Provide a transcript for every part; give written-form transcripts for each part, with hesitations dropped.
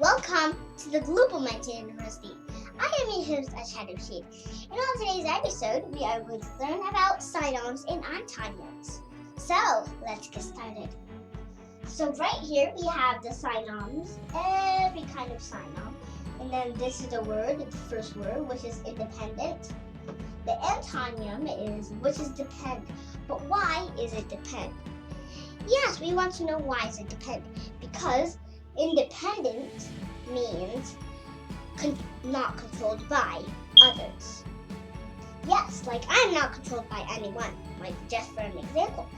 Welcome to the Global Mental University. I am your host, Ashad Rashid. And on today's episode, we are going to learn about synonyms and antonyms. So, let's get started. So right here, we have the synonyms, every kind of synonym. And then this is the word, the first word, which is independent. The antonym is, which is depend. But why is it depend? Yes, we want to know why is it depend. Because independent means not controlled by others. Yes, like I'm not controlled by anyone, like just for an example.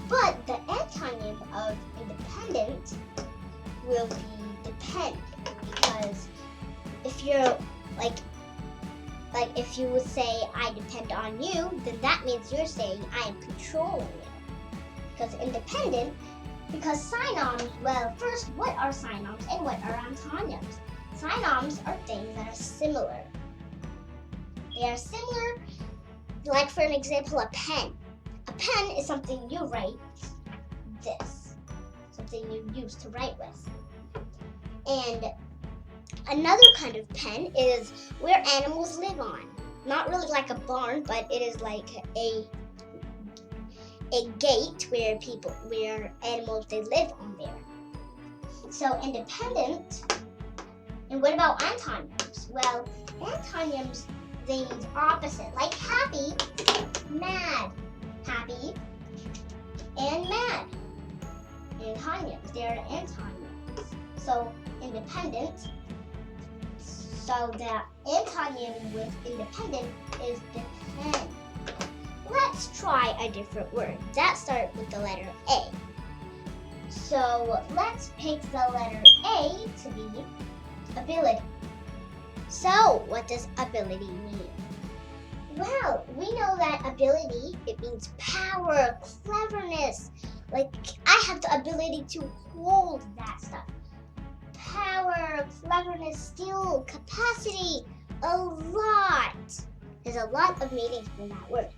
But the antonym of independent will be depend, because if you're like if you would say I depend on you, then that means you're saying I am controlling you. Because independent, because synonyms, well, first, what are synonyms and what are antonyms? Synonyms are things that are similar. They are similar, like for an example, a pen. A pen is something you write this, something you use to write with. And another kind of pen is where animals live on. Not really like a barn, but it is like a gate where animals, they live on there. So independent. And what about antonyms? Well, antonyms, they mean opposite, like happy, mad, happy, and mad. Antonyms, they are antonyms. So independent. So the antonym with independent is depend. Let's try a different word that starts with the letter A. So let's pick the letter A to be ability. So what does ability mean? Well, we know that ability, it means power, cleverness. Like I have the ability to hold that stuff. Power, cleverness, skill, capacity, a lot. There's a lot of meanings in that word.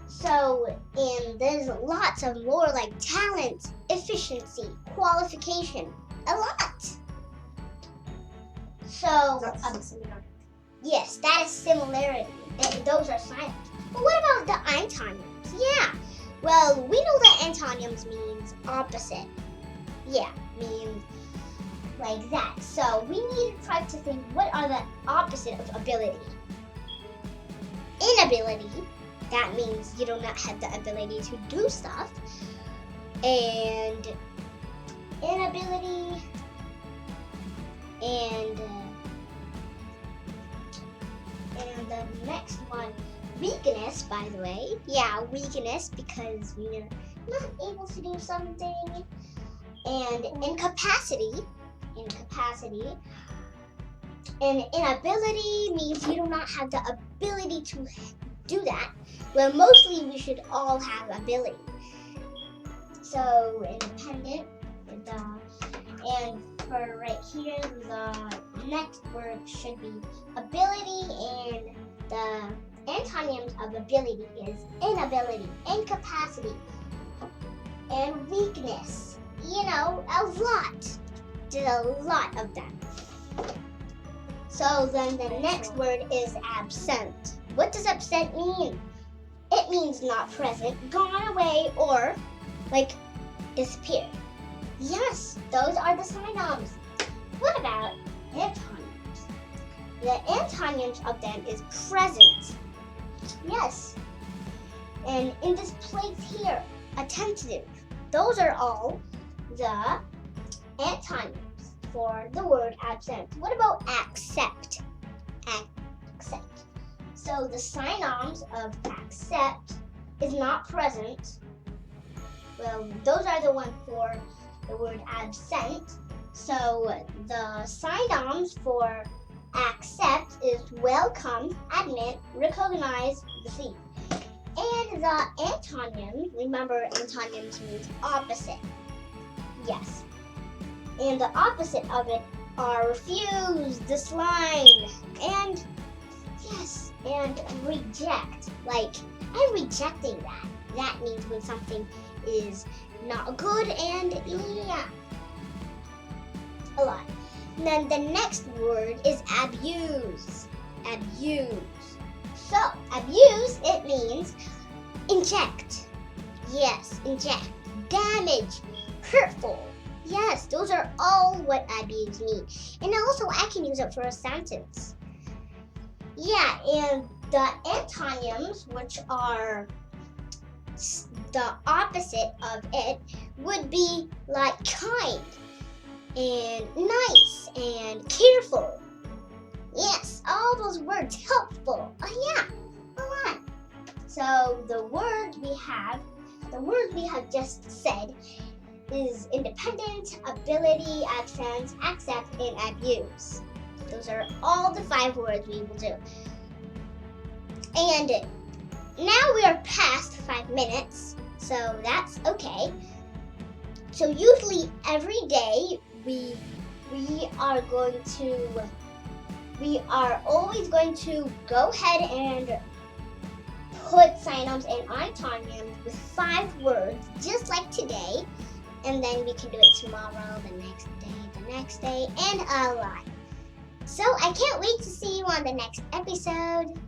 So, and there's lots of more like talent, efficiency, qualification, a lot. So, yes, that is similarity. Those are synonyms. But what about the antonyms? Yeah, well, we know that antonyms means opposite. Yeah, means like that. So we need to try to think, what are the opposite of ability? Inability. That means you do not have the ability to do stuff. And inability and the next one, weakness, by the way. Yeah, weakness, because we're not able to do something. And incapacity. And inability means you do not have the ability to do that. Well, mostly we should all have ability. So independent, and for right here, the next word should be ability, and the antonyms of ability is inability, incapacity, and weakness. You know, a lot. There's a lot of them. So then the next word is absent. What does absent mean? It means not present, gone away, or like disappeared. Yes, those are the synonyms. What about antonyms? The antonyms of them is present. Yes. And in this place here, attentive. Those are all the antonyms for the word absent. What about accept? Accept. So the synonyms of accept is not present. Well, those are the ones for the word absent. So the synonyms for accept is welcome, admit, recognize, receive. And the antonyms, remember antonyms means opposite. Yes. And the opposite of it are refuse, decline, and yes, and reject. Like, I'm rejecting that. That means when something is not good, and yeah. a lot. And then the next word is abuse. Abuse. So, abuse, it means inject. Yes, inject. Damage. Hurtful. Yes, those are all what abuse means. And also, I can use it for a sentence. Yeah, and the antonyms, which are the opposite of it, would be like kind and nice and careful. Yes, all those words. Helpful. Oh yeah, a lot. So the words we have just said is independent, ability, absence, accept, and abuse. Those are all the 5 words we will do. And now we are past 5 minutes, so that's okay. So usually every day we are always going to go ahead and put synonyms and antonyms with 5 words, just like today. And then we can do it tomorrow, the next day, and a lot. So I can't wait to see you on the next episode.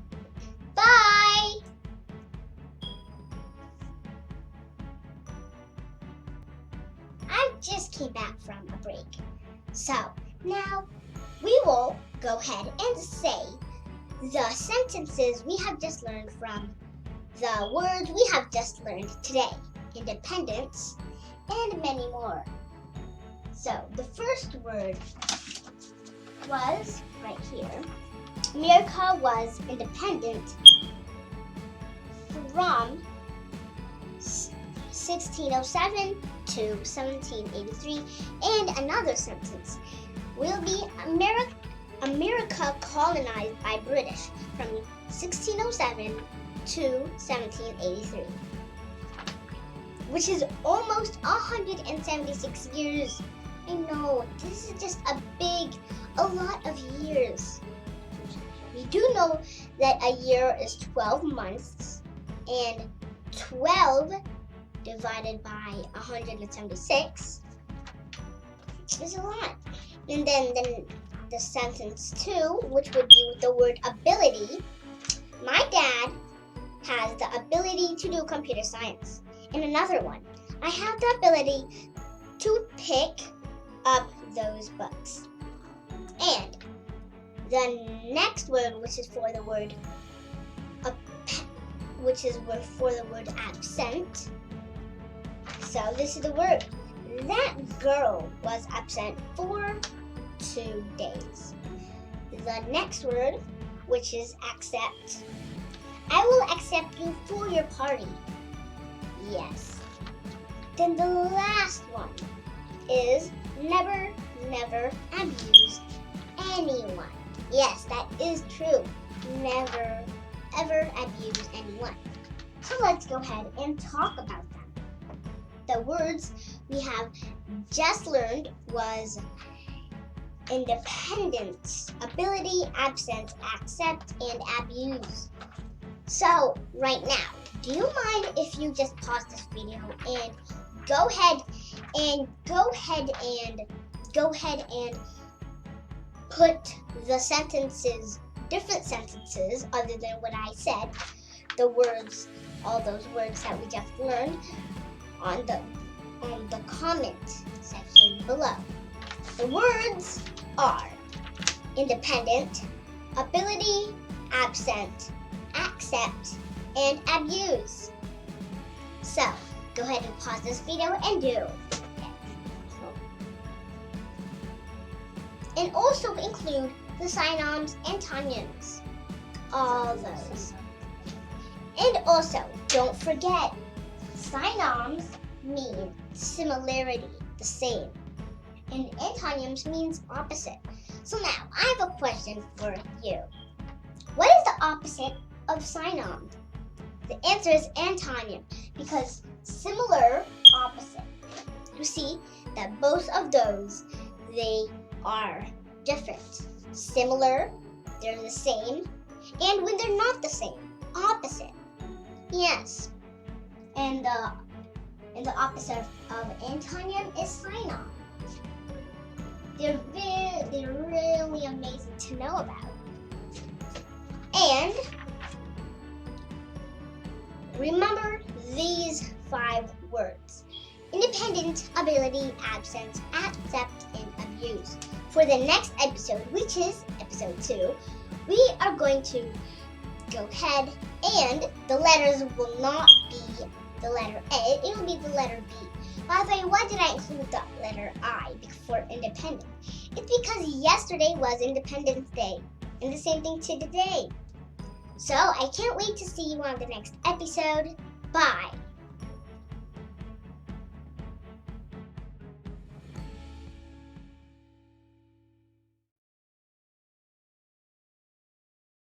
Bye! I just came back from a break. So now we will go ahead and say the sentences we have just learned from the words we have just learned today. Independence and many more. So the first word was right here. America was independent from 1607 to 1783. And another sentence will be America colonized by British from 1607 to 1783. Which is almost 176 years. I know, this is just a lot of years. We do know that a year is 12 months, and 12 divided by 176 is a lot. And then the sentence 2, which would be with the word ability. My dad has the ability to do computer science. And another one, I have the ability to pick up those books. And the next word, which is for the word absent. So this is the word. That girl was absent for 2 days. The next word, which is accept. I will accept you for your party. Yes. Then the last one is never abuse anyone. Yes, that is true. Never, ever abuse anyone. So let's go ahead and talk about them. The words we have just learned was independence, ability, absence, accept, and abuse. So right now, do you mind if you just pause this video and go ahead and put the sentences, different sentences other than what I said, the words, all those words that we just learned on the comment section below. The words are independent, ability, absent, accept, and abuse. So, go ahead and pause this video and do it. And also include the synonyms and antonyms. All those. And also, don't forget, synonyms mean similarity, the same. And antonyms means opposite. So now, I have a question for you. What is the opposite of synonym? The answer is antonym, because similar, opposite. You see that both of those, they are different. Similar, they're the same, and when they're not the same, opposite. Yes. And the opposite of antonym is synonym. They're really amazing to know about. And remember these 5 words: independent, ability, absence, accept, and abuse. For the next episode, which is episode 2, we are going to go ahead, and the letters will not be the letter A, it will be the letter B. By the way, why did I include the letter I before independent? It's because yesterday was Independence Day, and the same thing to today. So I can't wait to see you on the next episode. Bye!